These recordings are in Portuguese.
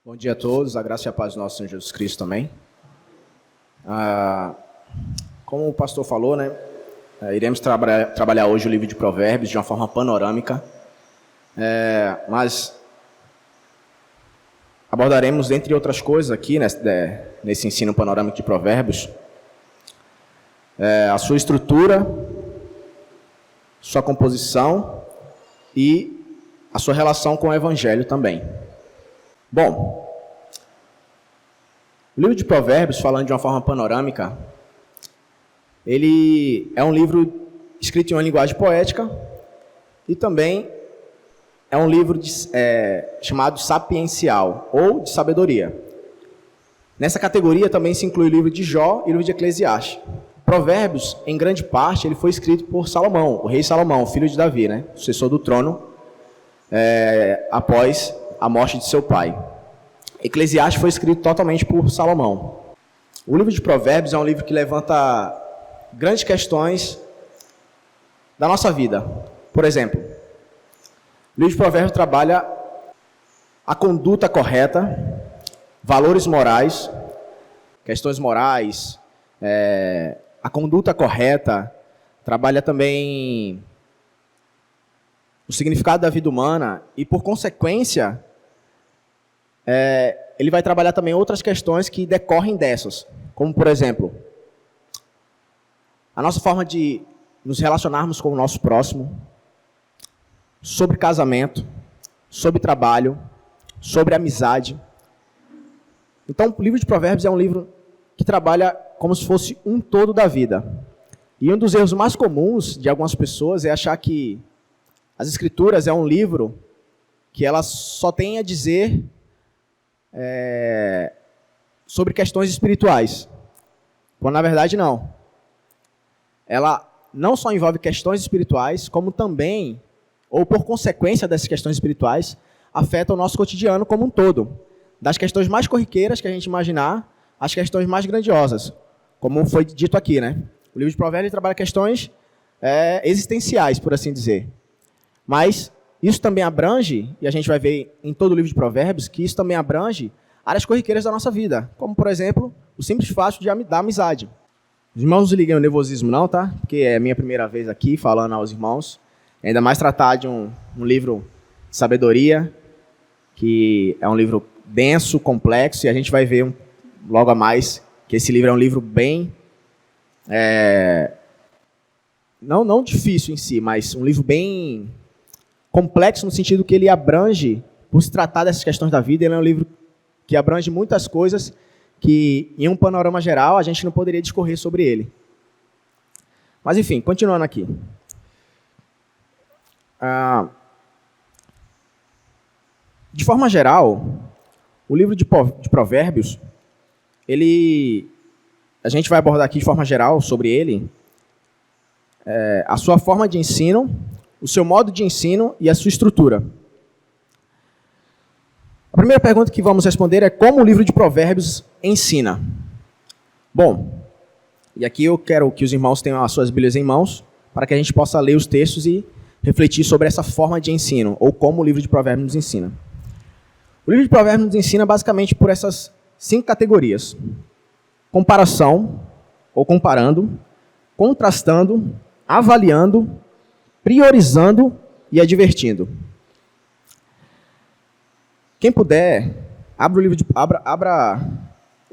Bom dia a todos, a graça e a paz do nosso Senhor Jesus Cristo também. Como o pastor falou, né, iremos trabalhar hoje o livro de Provérbios de uma forma panorâmica, mas abordaremos, dentre outras coisas aqui, nesse ensino panorâmico de Provérbios, a sua estrutura, sua composição e a sua relação com o Evangelho também. Bom, o livro de Provérbios, falando de uma forma panorâmica, ele é um livro escrito em uma linguagem poética e também é um livro chamado sapiencial, ou de sabedoria. Nessa categoria também se inclui o livro de Jó e o livro de Eclesiastes. Provérbios, em grande parte, ele foi escrito por Salomão, o rei Salomão, filho de Davi, né, sucessor do trono, após a morte de seu pai. Eclesiastes foi escrito totalmente por Salomão. O livro de Provérbios é um livro que levanta grandes questões da nossa vida. Por exemplo, o livro de Provérbios trabalha a conduta correta, valores morais, questões morais, a conduta correta, trabalha também o significado da vida humana e, por consequência, ele vai trabalhar também outras questões que decorrem dessas, como, por exemplo, a nossa forma de nos relacionarmos com o nosso próximo, sobre casamento, sobre trabalho, sobre amizade. Então, o livro de Provérbios é um livro que trabalha como se fosse um todo da vida. E um dos erros mais comuns de algumas pessoas é achar que as Escrituras é um livro que ela só tem a dizer sobre questões espirituais. Quando, na verdade, não. Ela não só envolve questões espirituais, como também, ou por consequência dessas questões espirituais, afeta o nosso cotidiano como um todo. Das questões mais corriqueiras que a gente imaginar, às questões mais grandiosas, como foi dito aqui, né? O livro de Provérbios trabalha questões existenciais, por assim dizer. Mas isso também abrange, e a gente vai ver em todo o livro de Provérbios, que isso também abrange áreas corriqueiras da nossa vida, como, por exemplo, o simples fato da amizade. Os irmãos não se liguem ao nervosismo não, tá? Porque é a minha primeira vez aqui falando aos irmãos, ainda mais tratar de um livro de sabedoria, que é um livro denso, complexo, e a gente vai ver logo a mais que esse livro é um livro bem... não difícil em si, mas um livro bem complexo no sentido que ele abrange, por se tratar dessas questões da vida, ele é um livro que abrange muitas coisas que, em um panorama geral, a gente não poderia discorrer sobre ele. Mas, enfim, continuando aqui. De forma geral, o livro de Provérbios, a gente vai abordar aqui de forma geral sobre ele, a sua forma de ensino, o seu modo de ensino e a sua estrutura. A primeira pergunta que vamos responder é como o livro de Provérbios ensina. Bom, e aqui eu quero que os irmãos tenham as suas Bíblias em mãos, para que a gente possa ler os textos e refletir sobre essa forma de ensino, ou como o livro de Provérbios nos ensina. O livro de Provérbios nos ensina basicamente por essas 5 categorias: comparação, ou comparando, contrastando, avaliando, priorizando e advertindo. Quem puder, abra o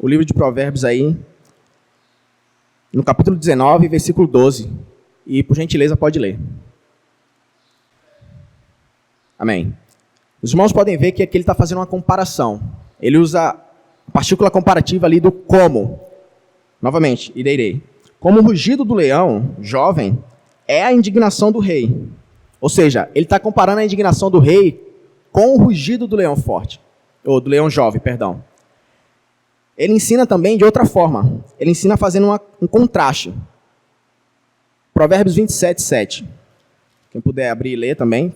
livro de Provérbios aí, no capítulo 19, versículo 12, e por gentileza pode ler. Amém. Os irmãos podem ver que aqui ele está fazendo uma comparação. Ele usa a partícula comparativa ali do como. Novamente, irei. Como o rugido do leão jovem é a indignação do rei. Ou seja, ele está comparando a indignação do rei com o rugido do leão forte. Ou do leão jovem, perdão. Ele ensina também de outra forma. Ele ensina fazendo um contraste. Provérbios 27, 7. Quem puder abrir e ler também.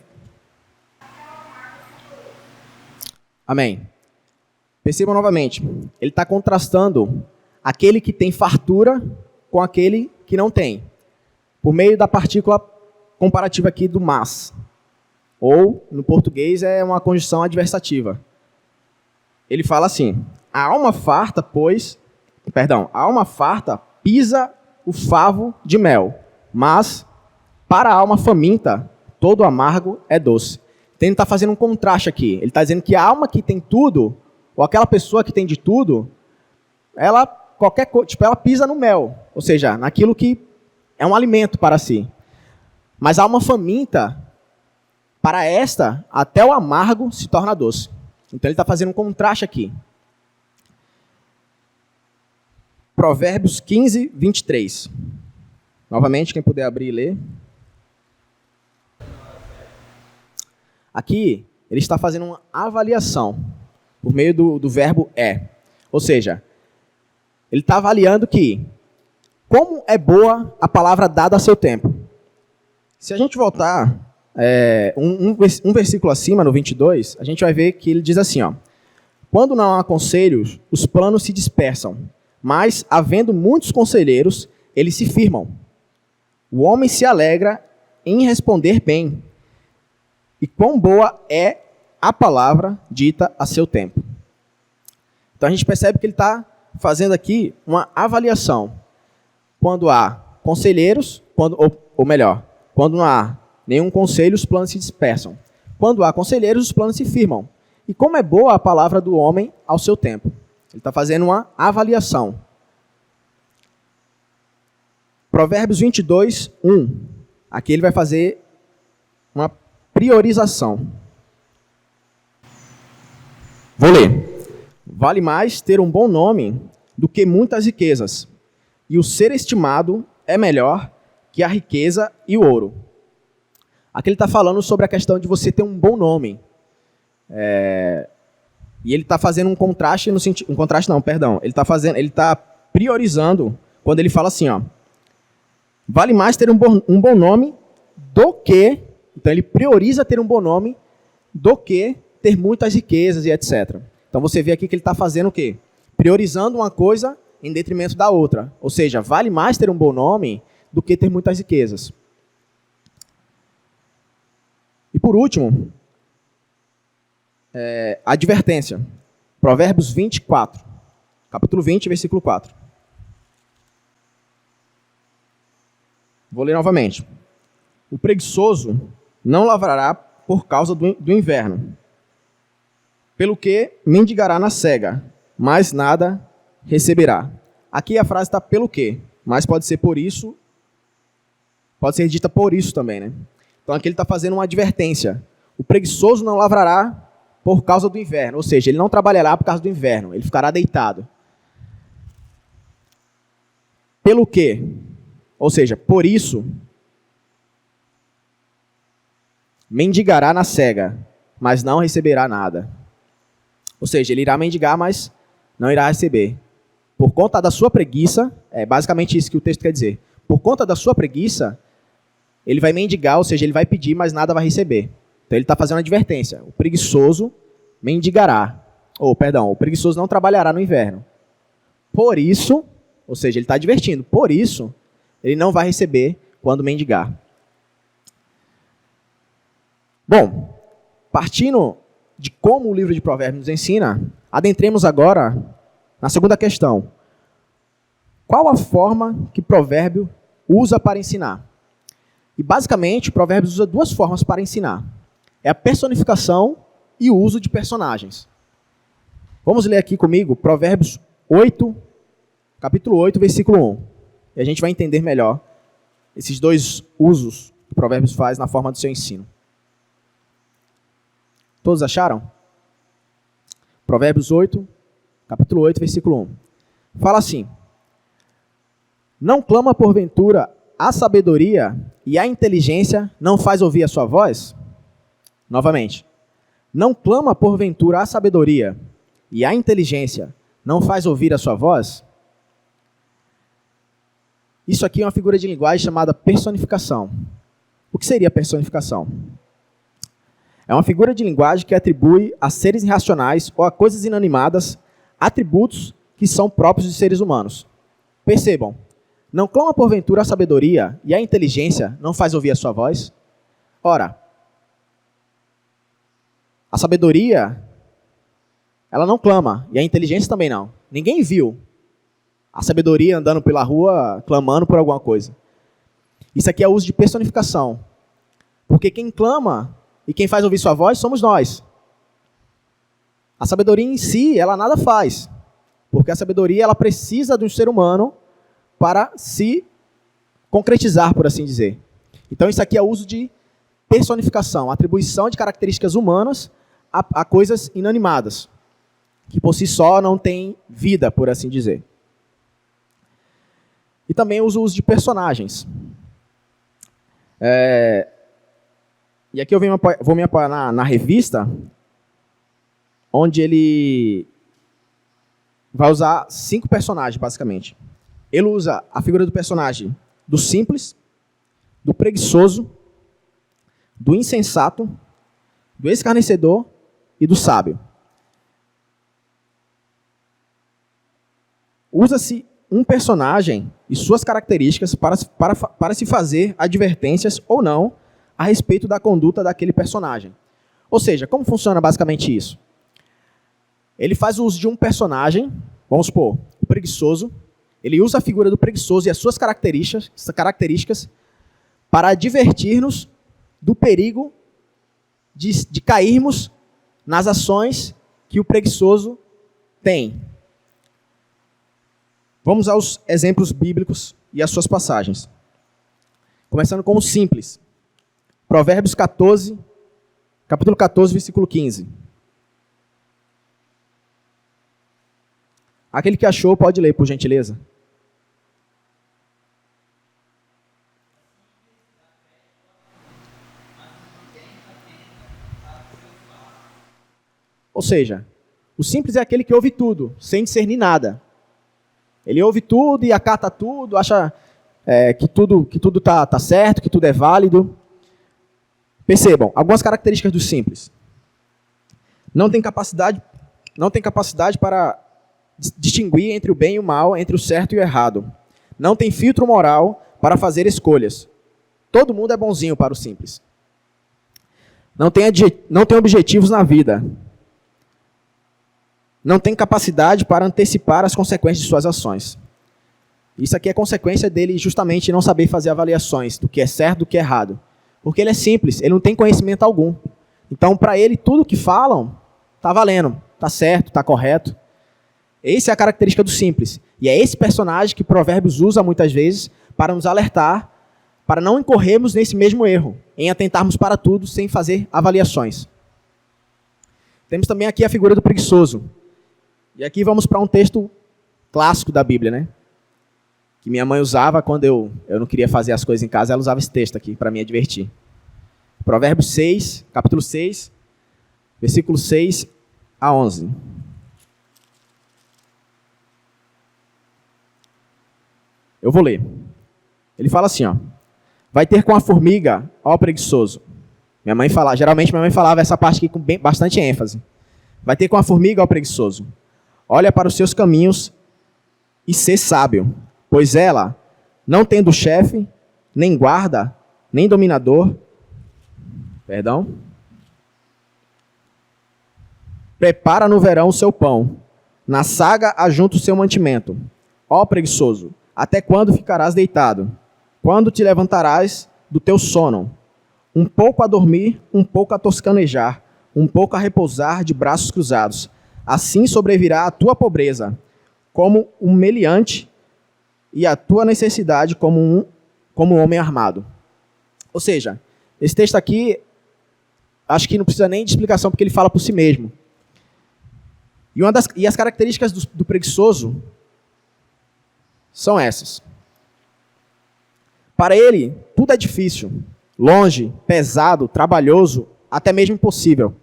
Amém. Percebam novamente. Ele está contrastando aquele que tem fartura com aquele que não tem, por meio da partícula comparativa aqui do mas. Ou, no português, é uma conjunção adversativa. ele fala assim: a alma farta, a alma farta pisa o favo de mel, mas para a alma faminta, todo amargo é doce. Então ele está fazendo um contraste aqui. Ele está dizendo que a alma que tem tudo, ou aquela pessoa que tem de tudo, ela ela pisa no mel, ou seja, naquilo que é um alimento para si. Mas a alma faminta, para esta, até o amargo se torna doce. Então ele está fazendo um contraste aqui. Provérbios 15, 23. Novamente, quem puder abrir e ler. Aqui, ele está fazendo uma avaliação por meio do verbo é. Ou seja, ele está avaliando que como é boa a palavra dada a seu tempo. Se a gente voltar um versículo acima, no 22, a gente vai ver que ele diz assim, ó: quando não há conselhos, os planos se dispersam, mas, havendo muitos conselheiros, eles se firmam. O homem se alegra em responder bem. E quão boa é a palavra dita a seu tempo. Então a gente percebe que ele está fazendo aqui uma avaliação. Quando há conselheiros, ou melhor, quando não há nenhum conselho, os planos se dispersam. Quando há conselheiros, os planos se firmam. E como é boa a palavra do homem ao seu tempo. Ele está fazendo uma avaliação. Provérbios 22, 1. Aqui ele vai fazer uma priorização. Vou ler. Vale mais ter um bom nome do que muitas riquezas, e o ser estimado é melhor que a riqueza e o ouro. Aqui ele está falando sobre a questão de você ter um bom nome. E ele está fazendo um contraste no sentido. Ele está priorizando quando ele fala assim, ó. Vale mais ter um bom nome do que. Então ele prioriza ter um bom nome do que ter muitas riquezas e etc. Então você vê aqui que ele está fazendo o quê? Priorizando uma coisa em detrimento da outra. Ou seja, vale mais ter um bom nome do que ter muitas riquezas. E por último, advertência. Provérbios 24. Capítulo 20, versículo 4. Vou ler novamente. O preguiçoso não lavrará por causa do inverno, pelo que mendigará na cega, mas nada receberá. Aqui a frase está pelo quê, mas pode ser por isso, pode ser dita por isso também, né? Então aqui ele está fazendo uma advertência. O preguiçoso não lavrará por causa do inverno, ou seja, ele não trabalhará por causa do inverno, ele ficará deitado. Pelo quê? Ou seja, por isso, mendigará na cega, mas não receberá nada. Ou seja, ele irá mendigar, mas não irá receber. Por conta da sua preguiça, é basicamente isso que o texto quer dizer. Por conta da sua preguiça, ele vai mendigar, ou seja, ele vai pedir, mas nada vai receber. Então ele está fazendo uma advertência. O preguiçoso mendigará. O preguiçoso não trabalhará no inverno. Por isso, ou seja, ele está advertindo, por isso, ele não vai receber quando mendigar. Bom, partindo de como o livro de Provérbios nos ensina, adentremos agora na segunda questão. Qual a forma que Provérbio usa para ensinar? E basicamente, Provérbios usa duas formas para ensinar. É a personificação e o uso de personagens. Vamos ler aqui comigo Provérbios 8, capítulo 8, versículo 1. E a gente vai entender melhor esses dois usos que Provérbios faz na forma do seu ensino. Todos acharam? Provérbios 8, capítulo 8, versículo 1. Fala assim: não clama porventura a sabedoria e a inteligência não faz ouvir a sua voz? Novamente. Não clama porventura a sabedoria e a inteligência não faz ouvir a sua voz? Isso aqui é uma figura de linguagem chamada personificação. O que seria personificação? É uma figura de linguagem que atribui a seres irracionais ou a coisas inanimadas atributos que são próprios de seres humanos. Percebam, não clama porventura a sabedoria e a inteligência não faz ouvir a sua voz? Ora, a sabedoria ela não clama, e a inteligência também não. Ninguém viu a sabedoria andando pela rua, clamando por alguma coisa. Isso aqui é uso de personificação. Porque quem clama e quem faz ouvir sua voz somos nós. A sabedoria em si, ela nada faz. Porque a sabedoria, ela precisa de um ser humano para se concretizar, por assim dizer. Então isso aqui é uso de personificação, atribuição de características humanas a coisas inanimadas, que por si só não têm vida, por assim dizer. E também uso o uso de personagens. E aqui eu vou me apoiar na revista, onde ele vai usar 5 personagens, basicamente. Ele usa a figura do personagem do simples, do preguiçoso, do insensato, do escarnecedor e do sábio. Usa-se um personagem e suas características para se fazer advertências ou não a respeito da conduta daquele personagem. Ou seja, como funciona basicamente isso? Ele faz o uso de um personagem, vamos supor, o preguiçoso. Ele usa a figura do preguiçoso e as suas características para advertir-nos do perigo de cairmos nas ações que o preguiçoso tem. Vamos aos exemplos bíblicos e às suas passagens. Começando com o simples. Provérbios 14, capítulo 14, versículo 15. Aquele que achou pode ler, por gentileza. Ou seja, o simples é aquele que ouve tudo, sem discernir nada. Ele ouve tudo e acata tudo, acha que tudo tá certo, que tudo é válido. Percebam, algumas características do simples. Não tem capacidade para distinguir entre o bem e o mal, entre o certo e o errado. Não tem filtro moral para fazer escolhas. Todo mundo é bonzinho para o simples. Não tem objetivos na vida. Não tem capacidade para antecipar as consequências de suas ações. Isso aqui é consequência dele justamente não saber fazer avaliações do que é certo e do que é errado. Porque ele é simples, ele não tem conhecimento algum. Então, para ele, tudo que falam está valendo, está certo, está correto. Essa é a característica do simples. E é esse personagem que Provérbios usa muitas vezes para nos alertar, para não incorrermos nesse mesmo erro, em atentarmos para tudo sem fazer avaliações. Temos também aqui a figura do preguiçoso. E aqui vamos para um texto clássico da Bíblia, né? Que minha mãe usava quando eu não queria fazer as coisas em casa, ela usava esse texto aqui para me advertir. Provérbios 6, capítulo 6, versículo 6 a 11. Eu vou ler. Ele fala assim, ó. Vai ter com a formiga, ó preguiçoso. Geralmente minha mãe falava essa parte aqui com bastante ênfase. Vai ter com a formiga, ó preguiçoso. Olha para os seus caminhos e sê sábio, pois ela, não tendo chefe, nem guarda, nem dominador, prepara no verão o seu pão, na saga ajunta o seu mantimento. Ó preguiçoso, até quando ficarás deitado? Quando te levantarás do teu sono? Um pouco a dormir, um pouco a toscanejar, um pouco a repousar de braços cruzados. Assim sobrevirá a tua pobreza, como um meliante, e a tua necessidade como um homem armado. Ou seja, esse texto aqui, acho que não precisa nem de explicação, porque ele fala por si mesmo. E as características do preguiçoso são essas. Para ele, tudo é difícil, longe, pesado, trabalhoso, até mesmo impossível.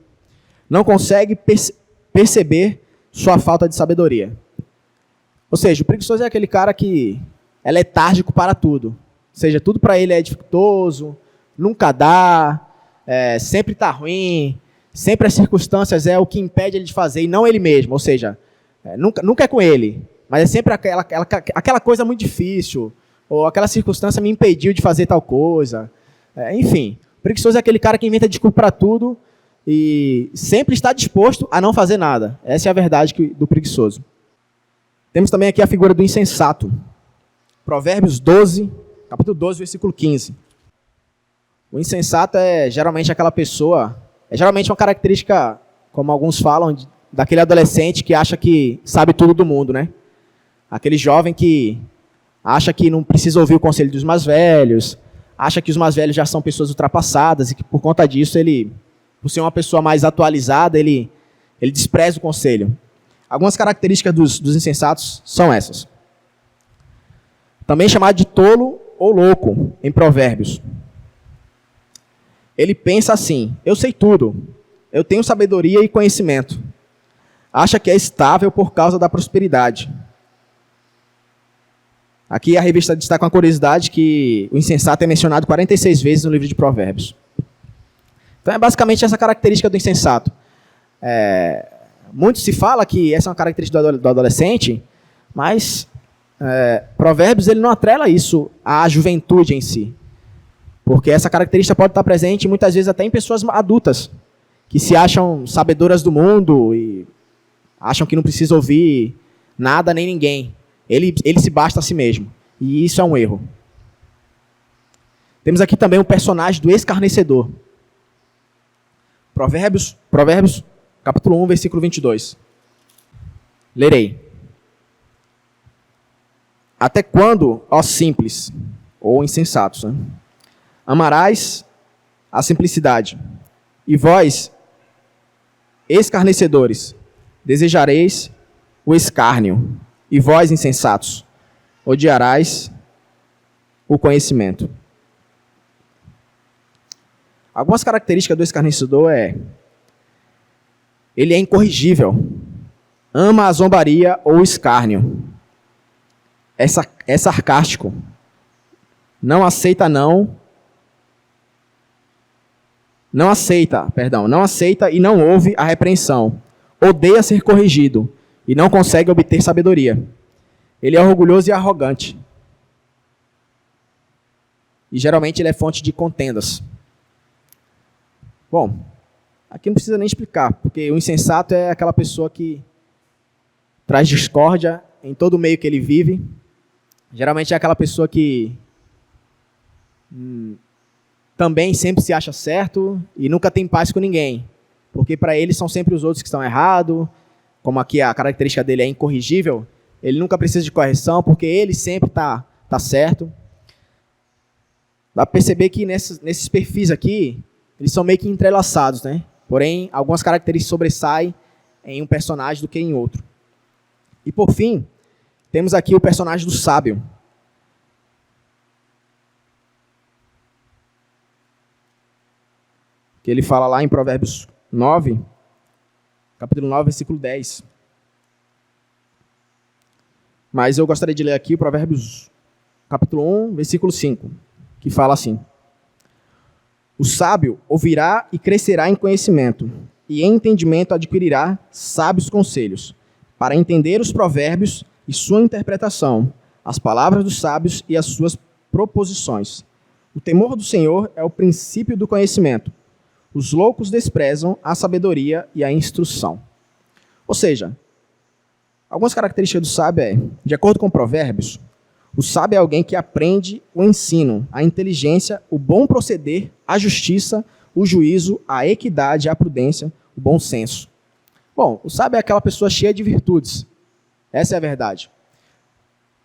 Não consegue perceber sua falta de sabedoria. Ou seja, o preguiçoso é aquele cara que é letárgico para tudo. Ou seja, tudo para ele é dificultoso, nunca dá, sempre está ruim, sempre as circunstâncias é o que impede ele de fazer e não ele mesmo. Ou seja, nunca é com ele, mas é sempre aquela coisa muito difícil, ou aquela circunstância me impediu de fazer tal coisa. Enfim, o preguiçoso é aquele cara que inventa desculpa para tudo e sempre está disposto a não fazer nada. Essa é a verdade do preguiçoso. Temos também aqui a figura do insensato. Provérbios 12, capítulo 12, versículo 15. O insensato é geralmente aquela pessoa, é geralmente uma característica, como alguns falam, daquele adolescente que acha que sabe tudo do mundo, né? Aquele jovem que acha que não precisa ouvir o conselho dos mais velhos, acha que os mais velhos já são pessoas ultrapassadas e que por conta disso ele, por ser uma pessoa mais atualizada, ele despreza o conselho. Algumas características dos insensatos são essas. Também chamado de tolo ou louco em Provérbios. Ele pensa assim: eu sei tudo, eu tenho sabedoria e conhecimento. Acha que é estável por causa da prosperidade. Aqui a revista destaca uma curiosidade que o insensato é mencionado 46 vezes no livro de Provérbios. Então é basicamente essa característica do insensato. Muito se fala que essa é uma característica do adolescente, mas Provérbios ele não atrela isso à juventude em si. Porque essa característica pode estar presente muitas vezes até em pessoas adultas, que se acham sabedoras do mundo e acham que não precisa ouvir nada nem ninguém. Ele se basta a si mesmo. E isso é um erro. Temos aqui também o personagem do escarnecedor. Provérbios, capítulo 1, versículo 22. Lerei. Até quando, ó simples, ou insensatos, né? Amarás a simplicidade, e vós, escarnecedores, desejareis o escárnio, e vós, insensatos, odiarás o conhecimento. Algumas características do escarnecedor ele é incorrigível, ama a zombaria ou o escárnio, é sarcástico, não aceita e não ouve a repreensão, odeia ser corrigido e não consegue obter sabedoria. Ele é orgulhoso e arrogante. E geralmente ele é fonte de contendas. Bom, aqui não precisa nem explicar, porque o insensato é aquela pessoa que traz discórdia em todo o meio que ele vive. Geralmente é aquela pessoa que também sempre se acha certo e nunca tem paz com ninguém. Porque para ele são sempre os outros que estão errados. Como aqui a característica dele é incorrigível, ele nunca precisa de correção, porque ele sempre está certo. Dá para perceber que nesses perfis aqui, eles são meio que entrelaçados, né? Porém, algumas características sobressaem em um personagem do que em outro. E por fim, temos aqui o personagem do sábio. Que ele fala lá em Provérbios 9, capítulo 9, versículo 10. Mas eu gostaria de ler aqui o Provérbios, capítulo 1, versículo 5, que fala assim: o sábio ouvirá e crescerá em conhecimento, e em entendimento adquirirá sábios conselhos, para entender os provérbios e sua interpretação, as palavras dos sábios e as suas proposições. O temor do Senhor é o princípio do conhecimento. Os loucos desprezam a sabedoria e a instrução. Ou seja, algumas características do sábio de acordo com Provérbios, o sábio é alguém que aprende o ensino, a inteligência, o bom proceder, a justiça, o juízo, a equidade, a prudência, o bom senso. Bom, o sábio é aquela pessoa cheia de virtudes. Essa é a verdade.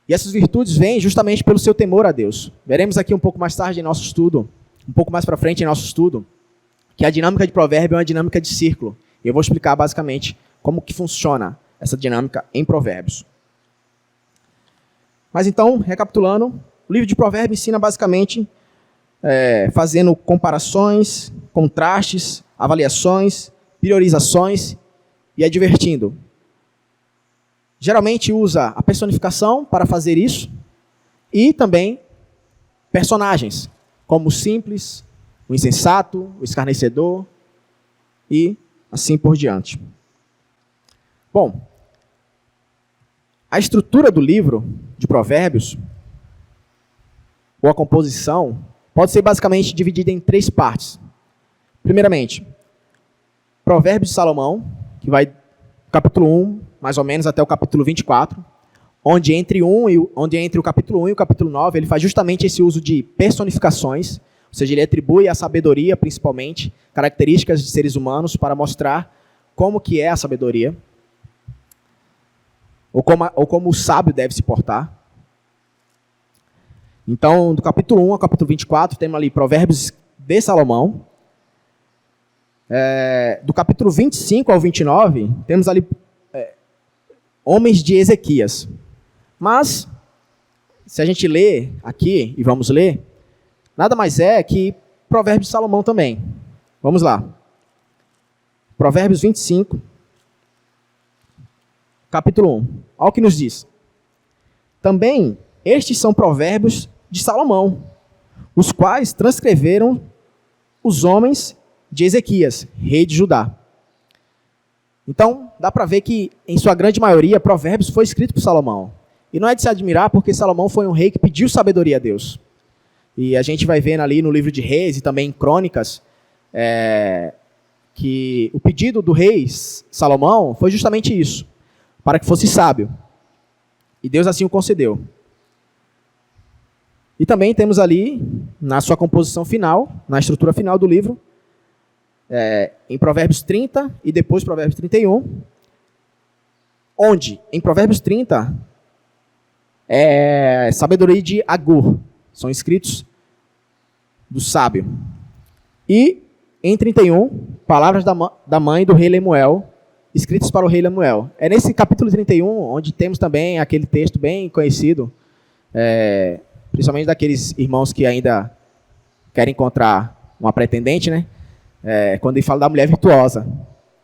E essas virtudes vêm justamente pelo seu temor a Deus. Veremos aqui um pouco mais tarde em nosso estudo, um pouco mais para frente em nosso estudo, que a dinâmica de provérbio é uma dinâmica de círculo. E eu vou explicar basicamente como que funciona essa dinâmica em provérbios. Mas então, recapitulando, o livro de provérbios ensina basicamente fazendo comparações, contrastes, avaliações, priorizações e advertindo. Geralmente usa a personificação para fazer isso e também personagens, como o simples, o insensato, o escarnecedor e assim por diante. Bom, a estrutura do livro de Provérbios, ou a composição, pode ser basicamente dividida em 3 partes. Primeiramente, Provérbios de Salomão, que vai do capítulo 1, mais ou menos, até o capítulo 24, onde entre o capítulo 1 e o capítulo 9, ele faz justamente esse uso de personificações, ou seja, ele atribui à sabedoria, principalmente, características de seres humanos para mostrar como que é a sabedoria, ou como o sábio deve se portar. Então, do capítulo 1 ao capítulo 24, temos ali Provérbios de Salomão. Do capítulo 25 ao 29, temos ali homens de Ezequias. Mas, se a gente ler aqui, e vamos ler, nada mais é que Provérbios de Salomão também. Vamos lá. Provérbios 25, capítulo 1. Olha o que nos diz. Também estes são provérbios de Salomão, os quais transcreveram os homens de Ezequias, rei de Judá. Então, dá para ver que, em sua grande maioria, Provérbios foi escrito por Salomão. E não é de se admirar, porque Salomão foi um rei que pediu sabedoria a Deus. E a gente vai vendo ali no livro de Reis e também em Crônicas, que o pedido do rei Salomão foi justamente isso, para que fosse sábio. E Deus assim o concedeu. E também temos ali, na sua composição final, na estrutura final do livro, em Provérbios 30 e depois Provérbios 31, onde, em Provérbios 30, sabedoria de Agur, são escritos do sábio. E, em 31, palavras da mãe do rei Lemuel, escritos para o rei Lemuel. É nesse capítulo 31, onde temos também aquele texto bem conhecido, principalmente daqueles irmãos que ainda querem encontrar uma pretendente, né? Quando ele fala da mulher virtuosa.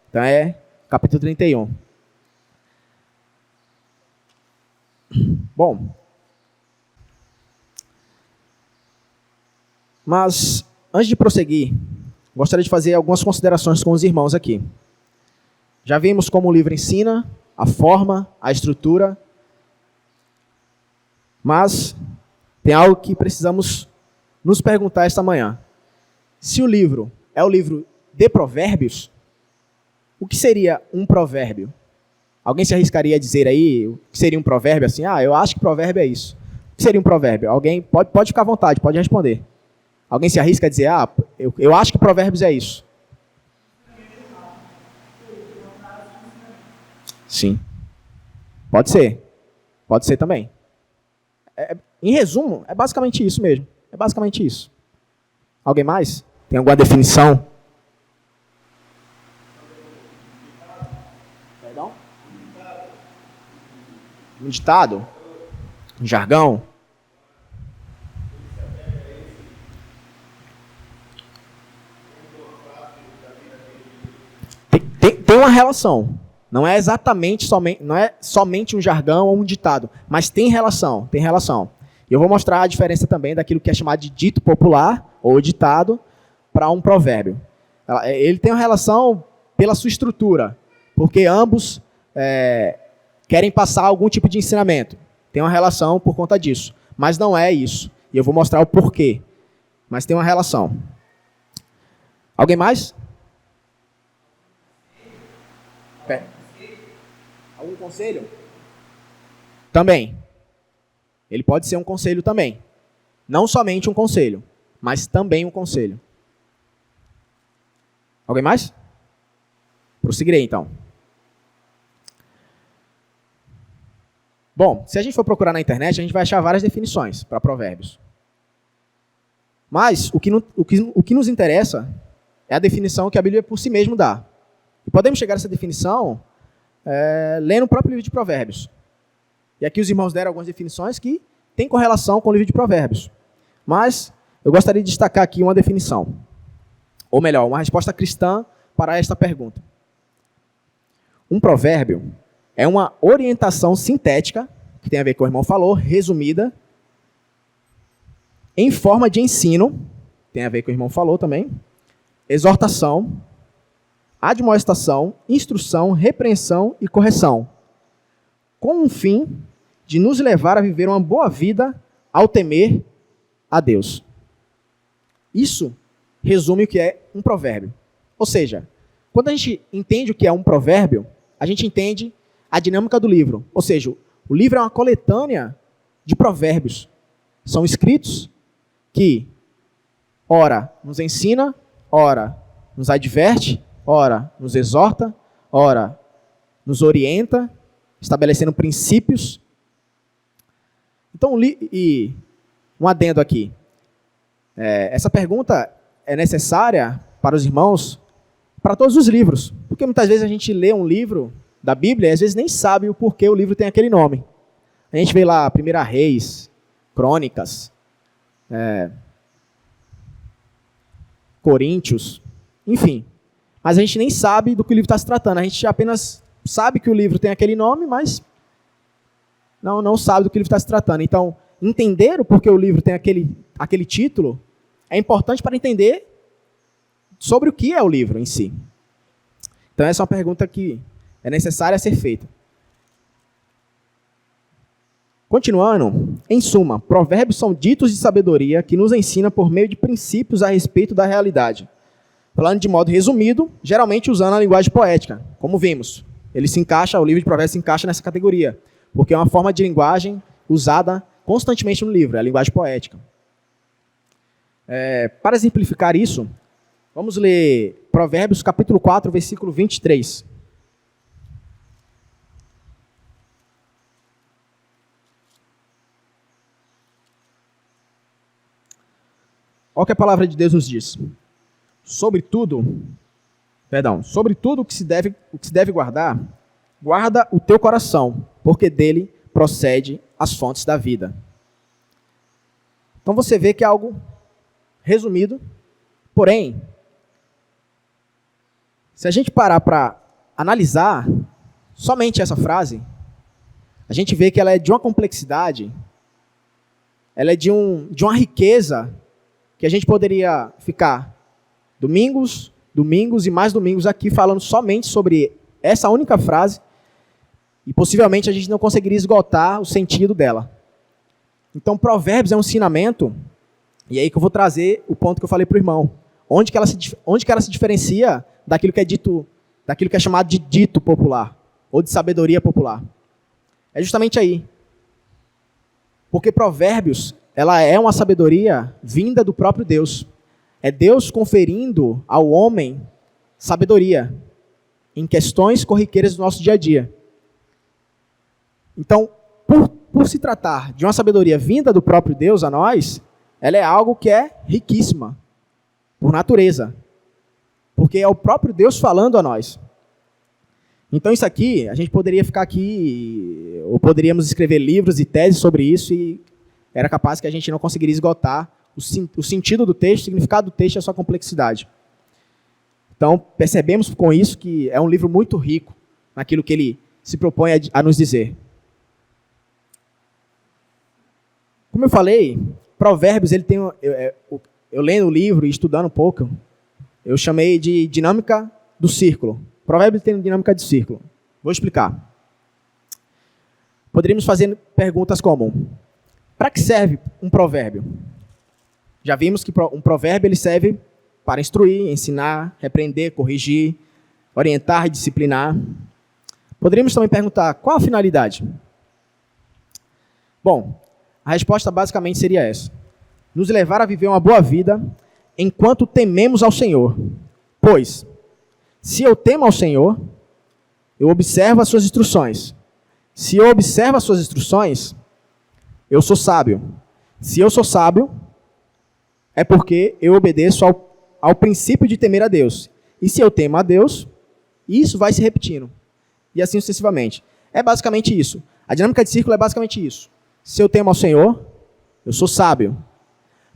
Então capítulo 31. Bom, mas antes de prosseguir, gostaria de fazer algumas considerações com os irmãos aqui. Já vimos como o livro ensina, a forma, a estrutura, mas tem algo que precisamos nos perguntar esta manhã. Se o livro é o livro de provérbios, o que seria um provérbio? Alguém se arriscaria a dizer aí o que seria um provérbio? Assim, eu acho que provérbio é isso. O que seria um provérbio? Alguém pode ficar à vontade, pode responder. Alguém se arrisca a dizer, eu acho que provérbios é isso. Sim. Pode ser. Pode ser também. Em resumo, é basicamente isso mesmo. É basicamente isso. Alguém mais? Tem alguma definição? Perdão? Um ditado? Um jargão? Tem uma relação. Não é exatamente somente um jargão ou um ditado, mas tem relação, tem relação. E eu vou mostrar a diferença também daquilo que é chamado de dito popular ou ditado para um provérbio. Ele tem uma relação pela sua estrutura, porque ambos querem passar algum tipo de ensinamento. Tem uma relação por conta disso, mas não é isso. E eu vou mostrar o porquê. Mas tem uma relação. Alguém mais? Algum conselho? Também. Ele pode ser um conselho também. Não somente um conselho, mas também um conselho. Alguém mais? Prosseguirei, então. Bom, se a gente for procurar na internet, a gente vai achar várias definições para provérbios. Mas o que nos interessa é a definição que a Bíblia por si mesmo dá. E podemos chegar a essa definição lendo o próprio livro de Provérbios. E aqui os irmãos deram algumas definições que têm correlação com o livro de Provérbios. Mas eu gostaria de destacar aqui uma definição. Ou melhor, uma resposta cristã para esta pergunta. Um provérbio é uma orientação sintética, que tem a ver com o que o irmão falou, resumida, em forma de ensino, tem a ver com o que o irmão falou também, exortação, admoestação, instrução, repreensão e correção, com o fim de nos levar a viver uma boa vida ao temer a Deus. Isso resume o que é um provérbio. Ou seja, quando a gente entende o que é um provérbio, a gente entende a dinâmica do livro. Ou seja, o livro é uma coletânea de provérbios. São escritos que, ora, nos ensina, ora, nos adverte, ora, nos exorta, ora, nos orienta, estabelecendo princípios. Então, e um adendo aqui. Essa pergunta é necessária para os irmãos, para todos os livros. Porque muitas vezes a gente lê um livro da Bíblia e às vezes nem sabe o porquê o livro tem aquele nome. A gente vê lá 1 Reis, Crônicas, Coríntios, enfim. Mas a gente nem sabe do que o livro está se tratando. A gente apenas sabe que o livro tem aquele nome, mas não sabe do que o livro está se tratando. Então, entender o porquê o livro tem aquele título é importante para entender sobre o que é o livro em si. Então, essa é uma pergunta que é necessária ser feita. Continuando, em suma, provérbios são ditos de sabedoria que nos ensina por meio de princípios a respeito da realidade. Falando de modo resumido, geralmente usando a linguagem poética, como vimos. O livro de provérbios se encaixa nessa categoria, porque é uma forma de linguagem usada constantemente no livro, é a linguagem poética. Para exemplificar isso, vamos ler Provérbios capítulo 4, versículo 23. Olha o que a palavra de Deus nos diz. Sobre tudo o que se deve guardar, guarda o teu coração, porque dele procede as fontes da vida. Então você vê que é algo resumido, porém, se a gente parar para analisar somente essa frase, a gente vê que ela é de uma complexidade, ela é de uma riqueza que a gente poderia ficar domingos e mais domingos aqui falando somente sobre essa única frase e possivelmente a gente não conseguiria esgotar o sentido dela. Então, Provérbios é um ensinamento, e aí que eu vou trazer o ponto que eu falei para o irmão. Onde que ela se diferencia daquilo que é dito, daquilo que é chamado de dito popular, ou de sabedoria popular. É justamente aí. Porque Provérbios, ela é uma sabedoria vinda do próprio Deus. É Deus conferindo ao homem sabedoria em questões corriqueiras do nosso dia a dia. Então, por se tratar de uma sabedoria vinda do próprio Deus a nós, ela é algo que é riquíssima, por natureza. Porque é o próprio Deus falando a nós. Então isso aqui, a gente poderia ficar aqui, ou poderíamos escrever livros e teses sobre isso, e era capaz que a gente não conseguiria esgotar o sentido do texto, o significado do texto e a sua complexidade. Então, percebemos com isso que é um livro muito rico naquilo que ele se propõe a nos dizer. Como eu falei, Provérbios, ele tem, eu lendo o livro e estudando um pouco, eu chamei de dinâmica do círculo. Provérbios tem dinâmica de círculo. Vou explicar. Poderíamos fazer perguntas como: para que serve um provérbio? Já vimos que um provérbio ele serve para instruir, ensinar, repreender, corrigir, orientar e disciplinar. Poderíamos também perguntar: qual a finalidade? Bom, a resposta basicamente seria essa: nos levar a viver uma boa vida enquanto tememos ao Senhor. Pois, se eu temo ao Senhor, eu observo as suas instruções. Se eu observo as suas instruções, eu sou sábio. Se eu sou sábio, é porque eu obedeço ao princípio de temer a Deus. E se eu temo a Deus, isso vai se repetindo. E assim sucessivamente. É basicamente isso. A dinâmica de círculo é basicamente isso. Se eu temo ao Senhor, eu sou sábio.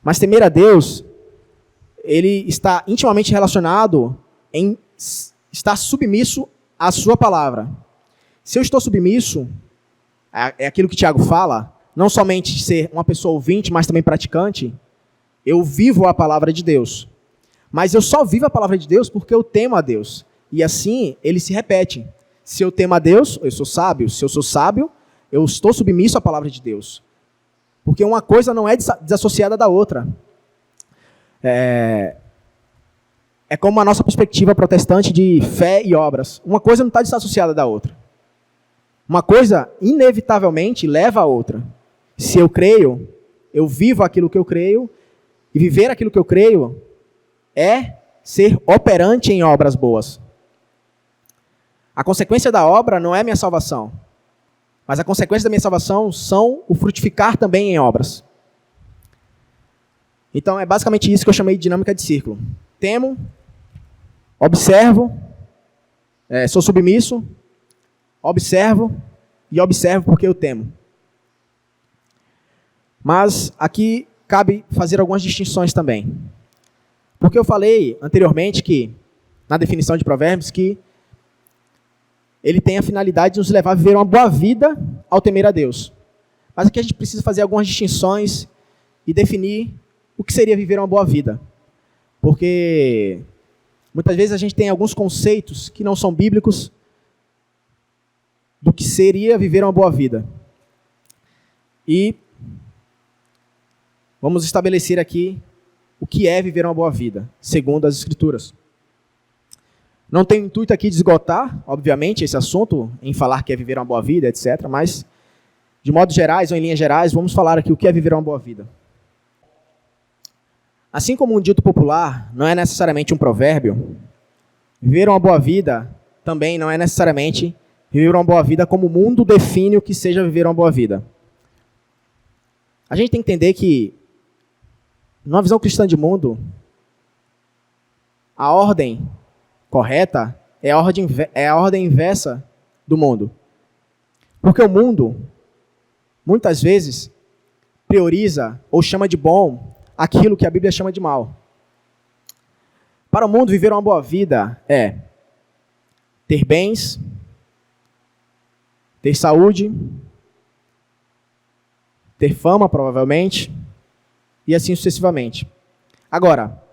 Mas temer a Deus, ele está intimamente relacionado em estar submisso à sua palavra. Se eu estou submisso, é aquilo que Tiago fala, não somente de ser uma pessoa ouvinte, mas também praticante, eu vivo a palavra de Deus. Mas eu só vivo a palavra de Deus porque eu temo a Deus. E assim, ele se repete. Se eu temo a Deus, eu sou sábio. Se eu sou sábio, eu estou submisso à palavra de Deus. Porque uma coisa não é desassociada da outra. é como a nossa perspectiva protestante de fé e obras. Uma coisa não está desassociada da outra. Uma coisa, inevitavelmente, leva a outra. Se eu creio, eu vivo aquilo que eu creio, e viver aquilo que eu creio é ser operante em obras boas. A consequência da obra não é minha salvação, mas a consequência da minha salvação são o frutificar também em obras. Então é basicamente isso que eu chamei de dinâmica de círculo. Temo, observo, sou submisso, observo e observo porque eu temo. Mas aqui cabe fazer algumas distinções também. Porque eu falei anteriormente que, na definição de Provérbios, que ele tem a finalidade de nos levar a viver uma boa vida ao temer a Deus. Mas aqui a gente precisa fazer algumas distinções e definir o que seria viver uma boa vida. Porque muitas vezes a gente tem alguns conceitos que não são bíblicos do que seria viver uma boa vida. E vamos estabelecer aqui o que é viver uma boa vida, segundo as Escrituras. Não tenho intuito aqui de esgotar, obviamente, esse assunto, em falar que é viver uma boa vida, etc. Mas, de modo gerais ou em linhas gerais, vamos falar aqui o que é viver uma boa vida. Assim como um dito popular não é necessariamente um provérbio, viver uma boa vida também não é necessariamente viver uma boa vida como o mundo define o que seja viver uma boa vida. A gente tem que entender que, numa visão cristã de mundo, a ordem correta é a ordem inversa do mundo. Porque o mundo, muitas vezes, prioriza ou chama de bom aquilo que a Bíblia chama de mal. Para o mundo, viver uma boa vida é ter bens, ter saúde, ter fama, provavelmente, e assim sucessivamente. Agora,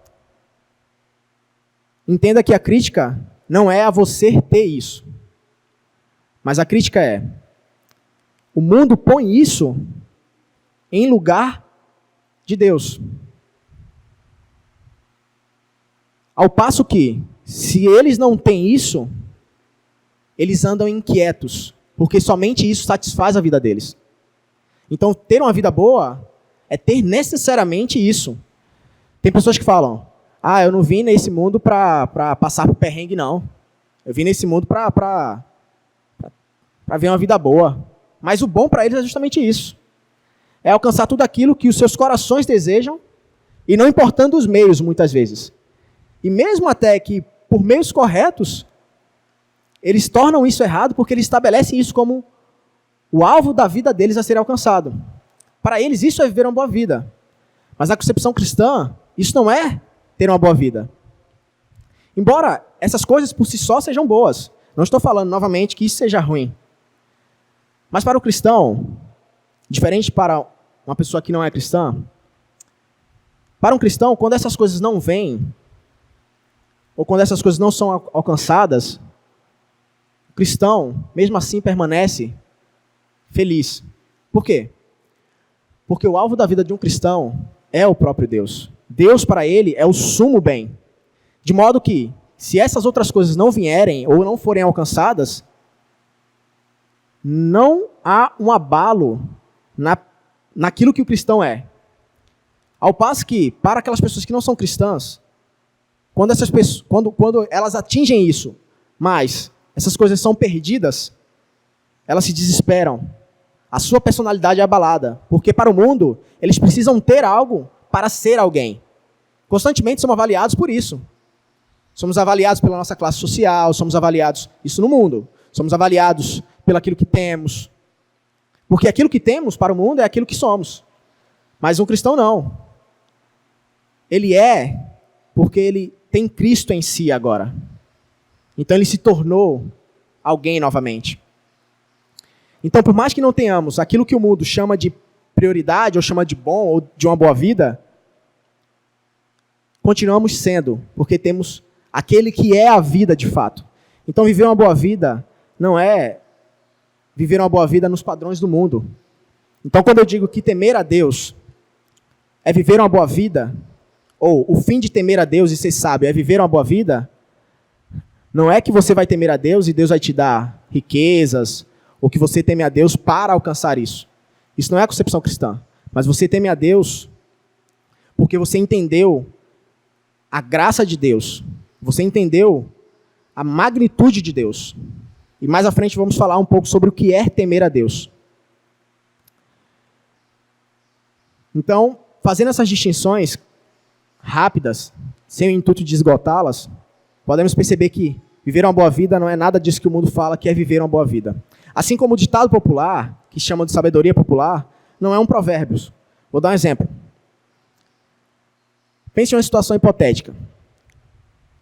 entenda que a crítica não é a você ter isso. Mas a crítica é: o mundo põe isso em lugar de Deus. Ao passo que, se eles não têm isso, eles andam inquietos, porque somente isso satisfaz a vida deles. Então, ter uma vida boa é ter necessariamente isso. Tem pessoas que falam: eu não vim nesse mundo para passar por perrengue, não. Eu vim nesse mundo para ver uma vida boa. Mas o bom para eles é justamente isso. É alcançar tudo aquilo que os seus corações desejam, e não importando os meios, muitas vezes. E mesmo até que, por meios corretos, eles tornam isso errado porque eles estabelecem isso como o alvo da vida deles a ser alcançado. Para eles, isso é viver uma boa vida. Mas na concepção cristã, isso não é ter uma boa vida. Embora essas coisas por si só sejam boas. Não estou falando novamente que isso seja ruim. Mas para o cristão, diferente para uma pessoa que não é cristã, para um cristão, quando essas coisas não vêm, ou quando essas coisas não são alcançadas, o cristão, mesmo assim, permanece feliz. Por quê? Porque o alvo da vida de um cristão é o próprio Deus. Deus, para ele, é o sumo bem. De modo que, se essas outras coisas não vierem ou não forem alcançadas, não há um abalo naquilo que o cristão é. Ao passo que, para aquelas pessoas que não são cristãs, quando elas atingem isso, mas essas coisas são perdidas, elas se desesperam. A sua personalidade é abalada, porque para o mundo, eles precisam ter algo para ser alguém. Constantemente somos avaliados por isso. Somos avaliados pela nossa classe social, somos avaliados, isso no mundo, somos avaliados pelo aquilo que temos. Porque aquilo que temos para o mundo é aquilo que somos. Mas um cristão não. Ele é porque ele tem Cristo em si agora. Então ele se tornou alguém novamente. Então, por mais que não tenhamos aquilo que o mundo chama de prioridade, ou chama de bom, ou de uma boa vida, continuamos sendo, porque temos aquele que é a vida de fato. Então, viver uma boa vida não é viver uma boa vida nos padrões do mundo. Então, quando eu digo que temer a Deus é viver uma boa vida, ou o fim de temer a Deus e ser sábio é viver uma boa vida, não é que você vai temer a Deus e Deus vai te dar riquezas, ou que você teme a Deus para alcançar isso. Isso não é a concepção cristã. Mas você teme a Deus porque você entendeu a graça de Deus. Você entendeu a magnitude de Deus. E mais à frente vamos falar um pouco sobre o que é temer a Deus. Então, fazendo essas distinções rápidas, sem o intuito de esgotá-las, podemos perceber que viver uma boa vida não é nada disso que o mundo fala que é viver uma boa vida. Assim como o ditado popular, que chamam de sabedoria popular, não é um provérbio. Vou dar um exemplo. Pense em uma situação hipotética.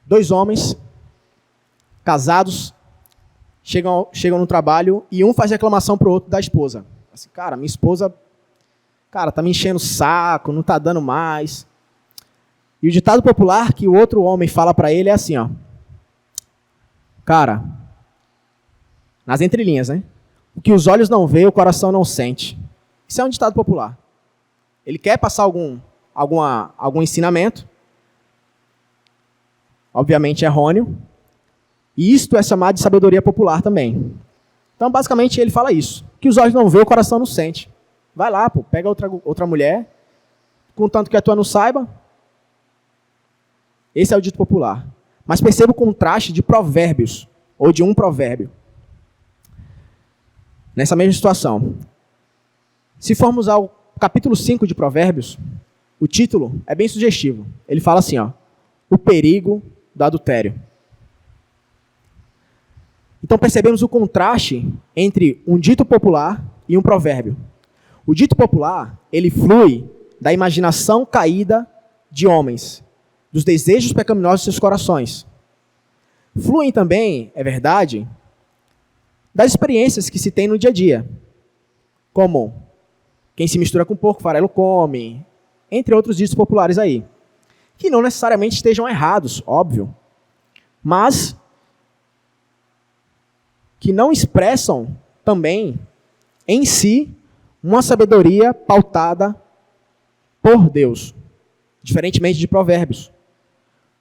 2 homens casados chegam no trabalho e um faz reclamação para o outro da esposa. Assim, cara, minha esposa, tá me enchendo o saco, não tá dando mais. E o ditado popular que o outro homem fala para ele é assim, ó. Cara, nas entrelinhas, né? O que os olhos não veem, o coração não sente. Isso é um ditado popular. Ele quer passar algum ensinamento, obviamente errôneo, e isto é chamado de sabedoria popular também. Então, basicamente, ele fala isso. O que os olhos não veem, o coração não sente. Vai lá, pô, pega outra mulher, contanto que a tua não saiba. Esse é o dito popular. Mas perceba o contraste de provérbios, ou de um provérbio. Nessa mesma situação. Se formos ao capítulo 5 de Provérbios, o título é bem sugestivo. Ele fala assim, ó, o perigo do adultério. Então percebemos o contraste entre um dito popular e um provérbio. O dito popular, ele flui da imaginação caída de homens, dos desejos pecaminosos de seus corações. Fluem também, é verdade, das experiências que se tem no dia a dia, como quem se mistura com porco, farelo come, entre outros ditos populares aí, que não necessariamente estejam errados, óbvio, mas que não expressam também em si uma sabedoria pautada por Deus, diferentemente de Provérbios.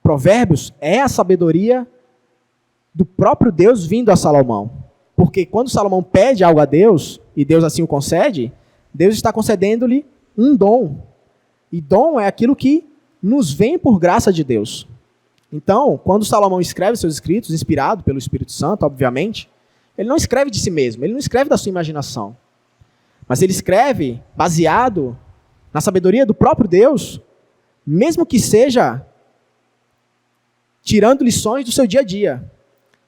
Provérbios é a sabedoria do próprio Deus vindo a Salomão. Porque quando Salomão pede algo a Deus, e Deus assim o concede, Deus está concedendo-lhe um dom. E dom é aquilo que nos vem por graça de Deus. Então, quando Salomão escreve seus escritos, inspirado pelo Espírito Santo, obviamente, ele não escreve de si mesmo, ele não escreve da sua imaginação. Mas ele escreve baseado na sabedoria do próprio Deus, mesmo que seja tirando lições do seu dia a dia.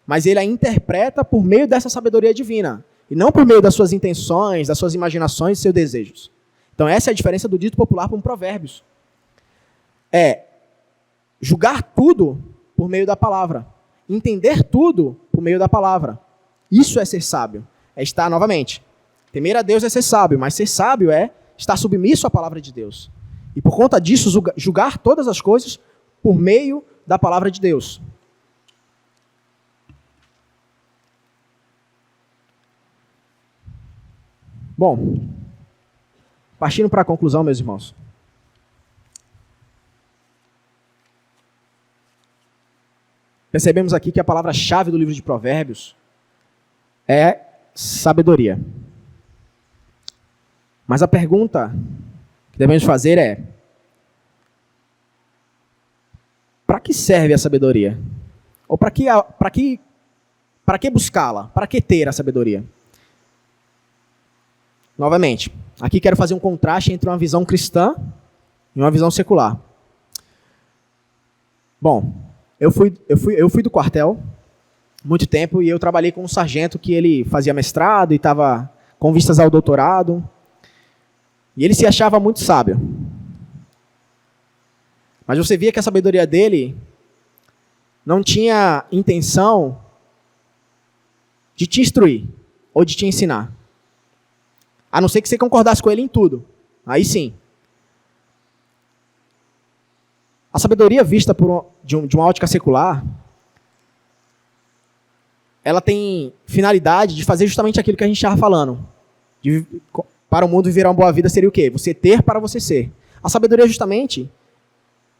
Mas ele a interpreta por meio dessa sabedoria divina, e não por meio das suas intenções, das suas imaginações e seus desejos. Então essa é a diferença do dito popular para um provérbios. É julgar tudo por meio da palavra, entender tudo por meio da palavra. Isso é ser sábio, é estar, novamente, temer a Deus é ser sábio, mas ser sábio é estar submisso à palavra de Deus. E por conta disso, julgar todas as coisas por meio da palavra de Deus. Bom, partindo para a conclusão, meus irmãos. Percebemos aqui que a palavra-chave do livro de Provérbios é sabedoria. Mas a pergunta que devemos fazer é: para que serve a sabedoria? Ou para que buscá-la? Para que ter a sabedoria? Novamente, aqui quero fazer um contraste entre uma visão cristã e uma visão secular. Bom, eu fui do quartel muito tempo e eu trabalhei com um sargento que ele fazia mestrado e estava com vistas ao doutorado. E ele se achava muito sábio. Mas você via que a sabedoria dele não tinha intenção de te instruir ou de te ensinar. A não ser que você concordasse com ele em tudo. Aí sim. A sabedoria vista de uma ótica secular, ela tem finalidade de fazer justamente aquilo que a gente estava falando. Para o mundo viver uma boa vida seria o quê? Você ter para você ser. A sabedoria justamente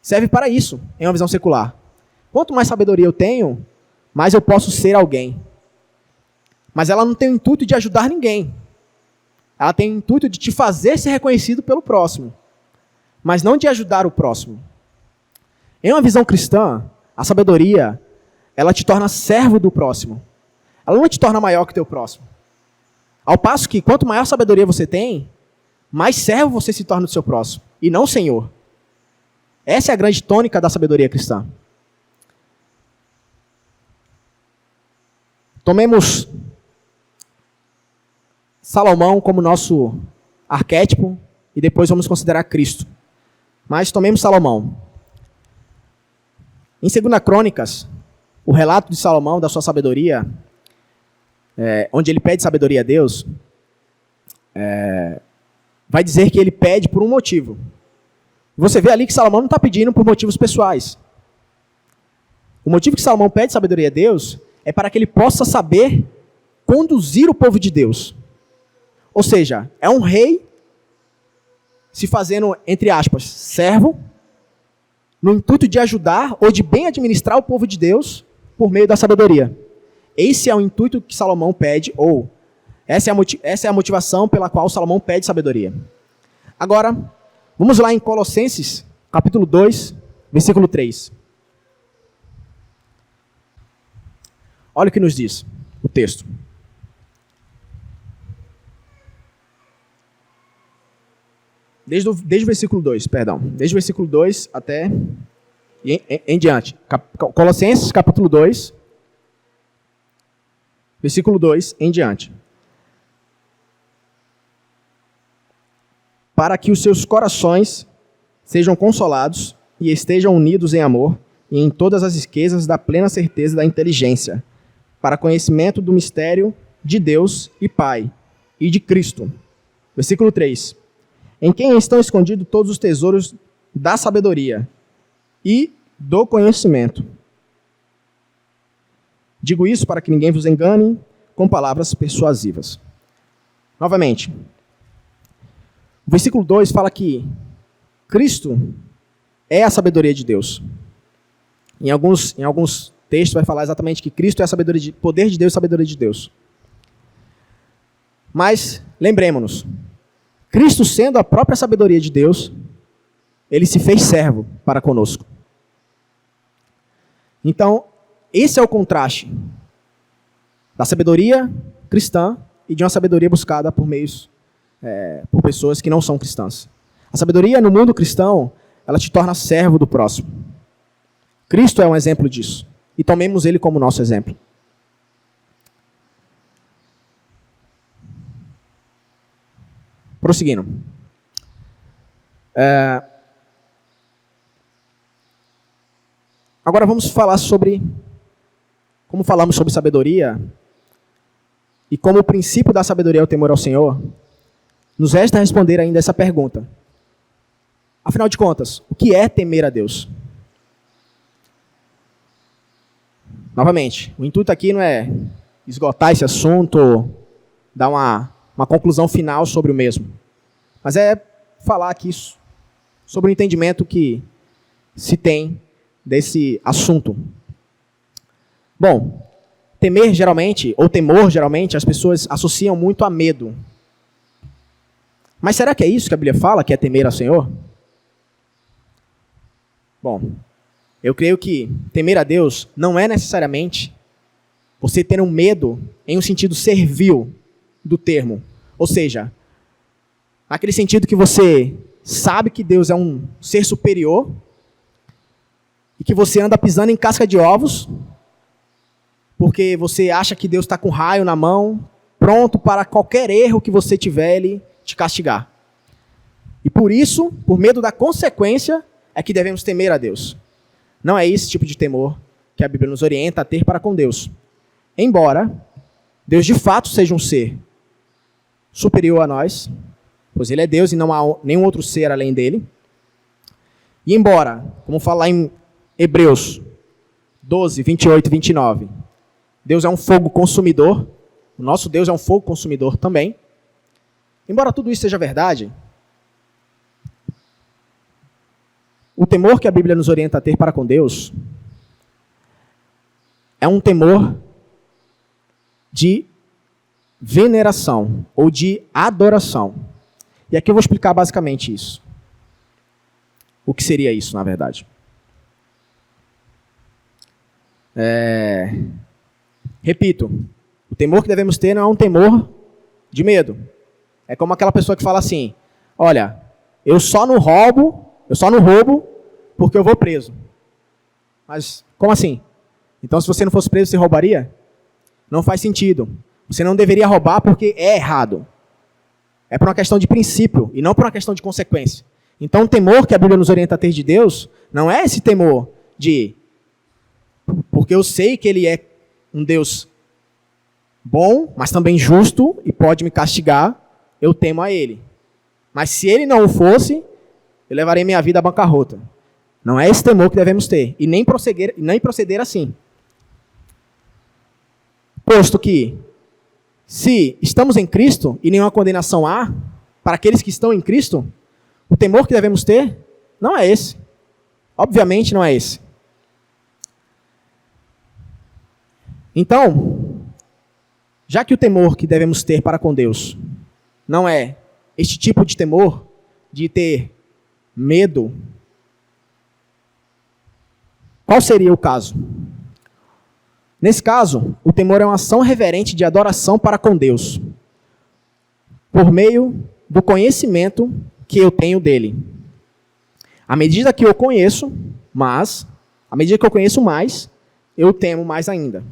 serve para isso, em uma visão secular. Quanto mais sabedoria eu tenho, mais eu posso ser alguém. Mas ela não tem o intuito de ajudar ninguém. Ela tem o intuito de te fazer ser reconhecido pelo próximo, mas não de ajudar o próximo. Em uma visão cristã, a sabedoria, ela te torna servo do próximo. Ela não te torna maior que o teu próximo. Ao passo que, quanto maior sabedoria você tem, mais servo você se torna do seu próximo, e não senhor. Essa é a grande tônica da sabedoria cristã. Tomemos Salomão como nosso arquétipo e depois vamos considerar Cristo. Mas tomemos Salomão. Em 2 Crônicas, o relato de Salomão, da sua sabedoria, onde ele pede sabedoria a Deus, vai dizer que ele pede por um motivo. Você vê ali que Salomão não está pedindo por motivos pessoais. O motivo que Salomão pede sabedoria a Deus é para que ele possa saber conduzir o povo de Deus. Ou seja, é um rei se fazendo, entre aspas, servo, no intuito de ajudar ou de bem administrar o povo de Deus por meio da sabedoria. Esse é o intuito que Salomão pede, ou essa é a motivação pela qual Salomão pede sabedoria. Agora, vamos lá em Colossenses, capítulo 2, versículo 3. Olha o que nos diz o texto. Desde o versículo 2, perdão. Desde o versículo 2 até em diante. Colossenses, capítulo 2, versículo 2 em diante. Para que os seus corações sejam consolados e estejam unidos em amor e em todas as riquezas da plena certeza da inteligência, para conhecimento do mistério de Deus e Pai e de Cristo. Versículo 3. Em quem estão escondidos todos os tesouros da sabedoria e do conhecimento. Digo isso para que ninguém vos engane com palavras persuasivas. Novamente, o versículo 2 fala que Cristo é a sabedoria de Deus. Em alguns textos vai falar exatamente que Cristo é a sabedoria poder de Deus e sabedoria de Deus. Mas, lembremos-nos, Cristo sendo a própria sabedoria de Deus, ele se fez servo para conosco. Então, esse é o contraste da sabedoria cristã e de uma sabedoria buscada por por pessoas que não são cristãs. A sabedoria no mundo cristão, ela te torna servo do próximo. Cristo é um exemplo disso. E tomemos ele como nosso exemplo. Prosseguindo. Agora vamos falar como falamos sobre sabedoria, e como o princípio da sabedoria é o temor ao Senhor, nos resta responder ainda essa pergunta. Afinal de contas, o que é temer a Deus? Novamente, o intuito aqui não é esgotar esse assunto, dar uma conclusão final sobre o mesmo, mas é falar aqui sobre o entendimento que se tem desse assunto. Bom, temer geralmente, ou temor geralmente, as pessoas associam muito a medo. Mas será que é isso que a Bíblia fala, que é temer ao Senhor? Bom, eu creio que temer a Deus não é necessariamente você ter um medo em um sentido servil do termo. Ou seja, naquele sentido que você sabe que Deus é um ser superior e que você anda pisando em casca de ovos porque você acha que Deus está com raio na mão, pronto para qualquer erro que você tiver, Ele te castigar. E por isso, por medo da consequência, é que devemos temer a Deus. Não é esse tipo de temor que a Bíblia nos orienta a ter para com Deus. Embora Deus de fato seja um ser superior a nós, pois Ele é Deus e não há nenhum outro ser além dEle. E embora, como fala em Hebreus 12, 28 e 29, Deus é um fogo consumidor, o nosso Deus é um fogo consumidor também. Embora tudo isso seja verdade, o temor que a Bíblia nos orienta a ter para com Deus é um temor de veneração ou de adoração. E aqui eu vou explicar basicamente isso. O que seria isso, na verdade? Repito, o temor que devemos ter não é um temor de medo. É como aquela pessoa que fala assim, olha, eu só não roubo porque eu vou preso. Mas como assim? Então se você não fosse preso, você roubaria? Não faz sentido. Você não deveria roubar porque é errado. É por uma questão de princípio e não por uma questão de consequência. Então o temor que a Bíblia nos orienta a ter de Deus não é esse temor de... Porque eu sei que Ele é um Deus bom, mas também justo e pode me castigar, eu temo a Ele. Mas se Ele não o fosse, eu levarei minha vida à bancarrota. Não é esse temor que devemos ter e nem proceder assim. Posto que, se estamos em Cristo e nenhuma condenação há para aqueles que estão em Cristo, o temor que devemos ter não é esse. Obviamente não é esse. Então, já que o temor que devemos ter para com Deus não é este tipo de temor de ter medo, qual seria o caso? Nesse caso, o temor é uma ação reverente de adoração para com Deus, por meio do conhecimento que eu tenho dele. À medida que eu conheço mais, eu temo mais ainda.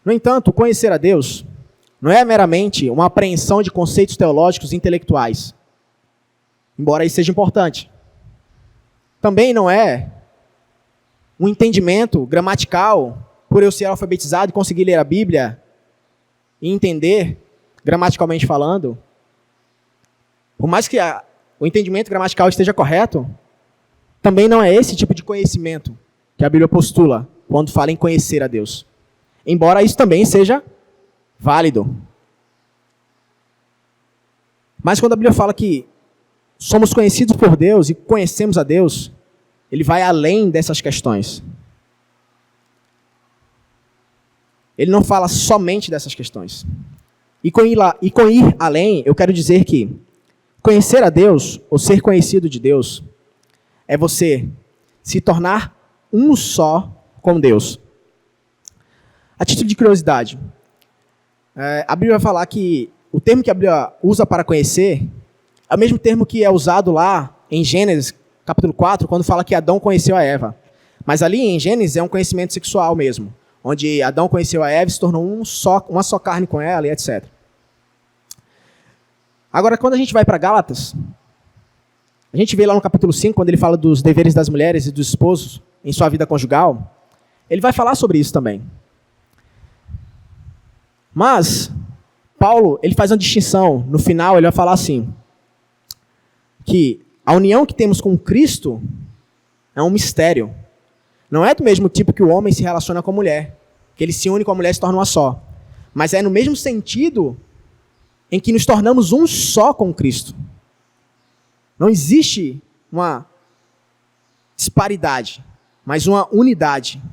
No entanto, conhecer a Deus não é meramente uma apreensão de conceitos teológicos e intelectuais, embora isso seja importante. Também não é um entendimento gramatical, por eu ser alfabetizado e conseguir ler a Bíblia e entender, gramaticalmente falando. Por mais que o entendimento gramatical esteja correto, também não é esse tipo de conhecimento que a Bíblia postula quando fala em conhecer a Deus. Embora isso também seja válido. Mas quando a Bíblia fala que somos conhecidos por Deus e conhecemos a Deus, ele vai além dessas questões. Ele não fala somente dessas questões. E com ir além, eu quero dizer que conhecer a Deus, ou ser conhecido de Deus, é você se tornar um só com Deus. A título de curiosidade, a Bíblia vai falar que o termo que a Bíblia usa para conhecer é o mesmo termo que é usado lá em Gênesis, capítulo 4, quando fala que Adão conheceu a Eva. Mas ali em Gênesis é um conhecimento sexual mesmo, onde Adão conheceu a Eva, se tornou uma só carne com ela e etc. Agora, quando a gente vai para Gálatas, a gente vê lá no capítulo 5, quando ele fala dos deveres das mulheres e dos esposos em sua vida conjugal, ele vai falar sobre isso também. Mas, Paulo, ele faz uma distinção. No final, ele vai falar assim, que a união que temos com Cristo é um mistério. Não é do mesmo tipo que o homem se relaciona com a mulher, que ele se une com a mulher e se torna uma só. Mas é no mesmo sentido em que nos tornamos um só com Cristo. Não existe uma disparidade, mas uma unidade.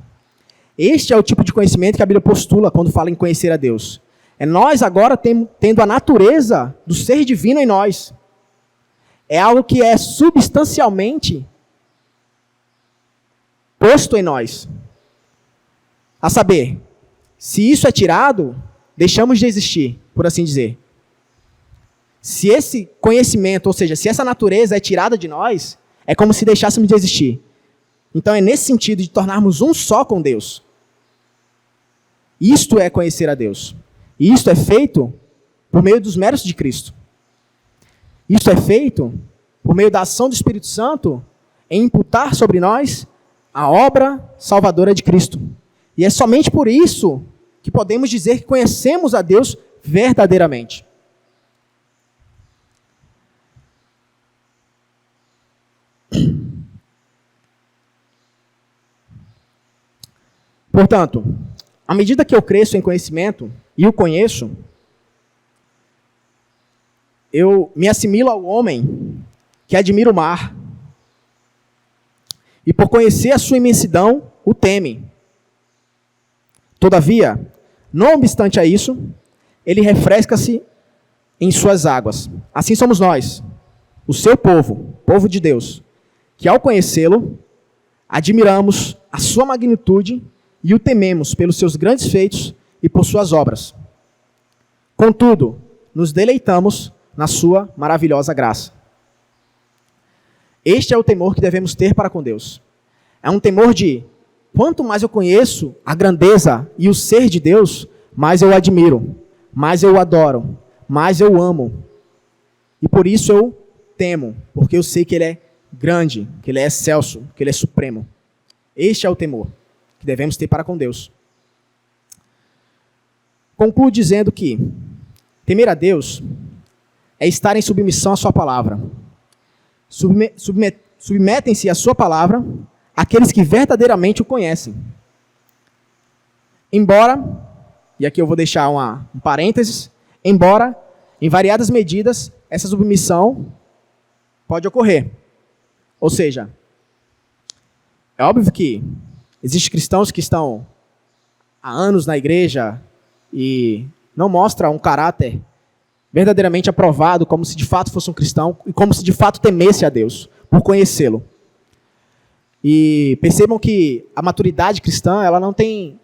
Este é o tipo de conhecimento que a Bíblia postula quando fala em conhecer a Deus. É nós agora tendo a natureza do ser divino em nós. É algo que é substancialmente posto em nós. A saber, se isso é tirado, deixamos de existir, por assim dizer. Se esse conhecimento, ou seja, se essa natureza é tirada de nós, é como se deixássemos de existir. Então é nesse sentido de tornarmos um só com Deus. Isto é conhecer a Deus. E isto é feito por meio dos méritos de Cristo. Isto é feito por meio da ação do Espírito Santo em imputar sobre nós a obra salvadora de Cristo. E é somente por isso que podemos dizer que conhecemos a Deus verdadeiramente. Portanto, à medida que eu cresço em conhecimento e o conheço, eu me assimilo ao homem que admira o mar, e por conhecer a sua imensidão, o teme. Todavia, não obstante a isso, ele refresca-se em suas águas. Assim somos nós, o seu povo, povo de Deus, que ao conhecê-lo, admiramos a sua magnitude e o tememos pelos seus grandes feitos e por suas obras. Contudo, nos deleitamos na sua maravilhosa graça. Este é o temor que devemos ter para com Deus. É um temor de, quanto mais eu conheço a grandeza e o ser de Deus, mais eu o admiro, mais eu o adoro, mais eu o amo. E por isso eu temo, porque eu sei que Ele é grande, que Ele é excelso, que Ele é supremo. Este é o temor que devemos ter para com Deus. Concluo dizendo que temer a Deus é estar em submissão à sua palavra. Submetem-se à sua palavra aqueles que verdadeiramente o conhecem. Embora, e aqui eu vou deixar um parênteses, embora, em variadas medidas, essa submissão pode ocorrer. Ou seja, é óbvio que existem cristãos que estão há anos na igreja e não mostram um caráter verdadeiramente aprovado, como se de fato fosse um cristão e como se de fato temesse a Deus, por conhecê-lo. E percebam que a maturidade cristã, ela não tem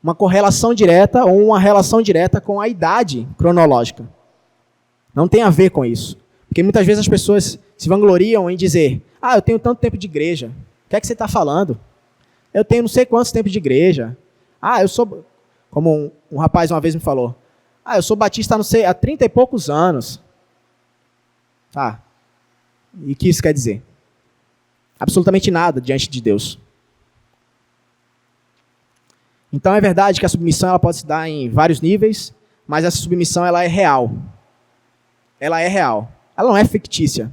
uma correlação direta ou uma relação direta com a idade cronológica. Não tem a ver com isso. Porque muitas vezes as pessoas se vangloriam em dizer: ah, eu tenho tanto tempo de igreja. O que é que você está falando? Eu tenho não sei quantos tempos de igreja. Ah, eu sou... Como um rapaz uma vez me falou: ah, eu sou batista não sei, há 30 e poucos anos. Tá. E o que isso quer dizer? Absolutamente nada diante de Deus. Então é verdade que a submissão ela pode se dar em vários níveis, mas essa submissão ela é real. Ela é real. Ela não é fictícia.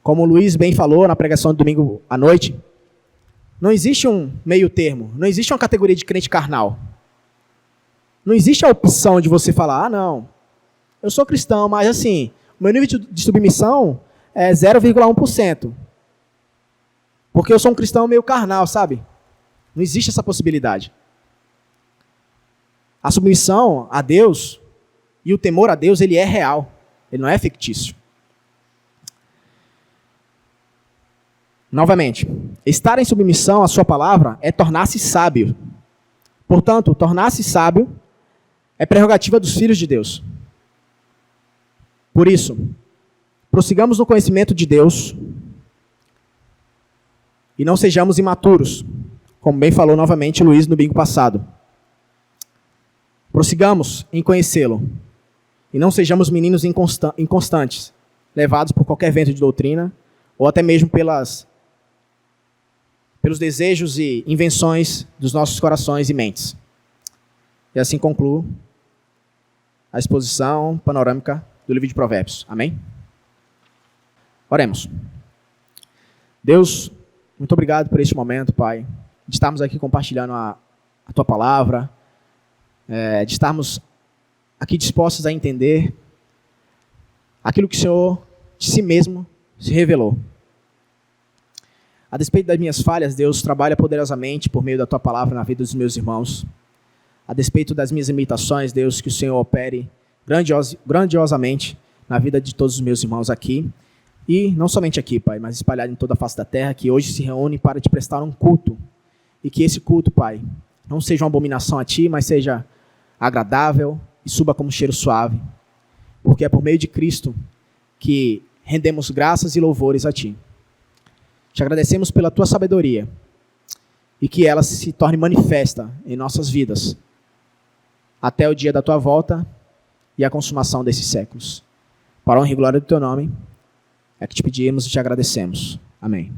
Como o Luiz bem falou na pregação de domingo à noite, não existe um meio termo, não existe uma categoria de crente carnal. Não existe a opção de você falar: ah, não, eu sou cristão, mas assim, o meu nível de submissão é 0,1%. Porque eu sou um cristão meio carnal, sabe? Não existe essa possibilidade. A submissão a Deus e o temor a Deus, ele é real. Ele não é fictício. Novamente, estar em submissão à sua palavra é tornar-se sábio. Portanto, tornar-se sábio é prerrogativa dos filhos de Deus. Por isso, prossigamos no conhecimento de Deus e não sejamos imaturos, como bem falou novamente Luiz no domingo passado. Prossigamos em conhecê-lo e não sejamos meninos inconstantes, levados por qualquer vento de doutrina ou até mesmo pelos desejos e invenções dos nossos corações e mentes. E assim concluo a exposição panorâmica do livro de Provérbios. Amém? Oremos. Deus, muito obrigado por este momento, Pai, de estarmos aqui compartilhando a Tua palavra, de estarmos aqui dispostos a entender aquilo que o Senhor de si mesmo se revelou. A despeito das minhas falhas, Deus trabalha poderosamente por meio da Tua palavra na vida dos meus irmãos. A despeito das minhas imitações, Deus, que o Senhor opere grandiosamente na vida de todos os meus irmãos aqui. E não somente aqui, Pai, mas espalhado em toda a face da terra, que hoje se reúne para te prestar um culto. E que esse culto, Pai, não seja uma abominação a Ti, mas seja agradável e suba como um cheiro suave. Porque é por meio de Cristo que rendemos graças e louvores a Ti. Te agradecemos pela Tua sabedoria e que ela se torne manifesta em nossas vidas até o dia da Tua volta e a consumação desses séculos. Para a honra e glória do Teu nome, é que te pedimos e te agradecemos. Amém.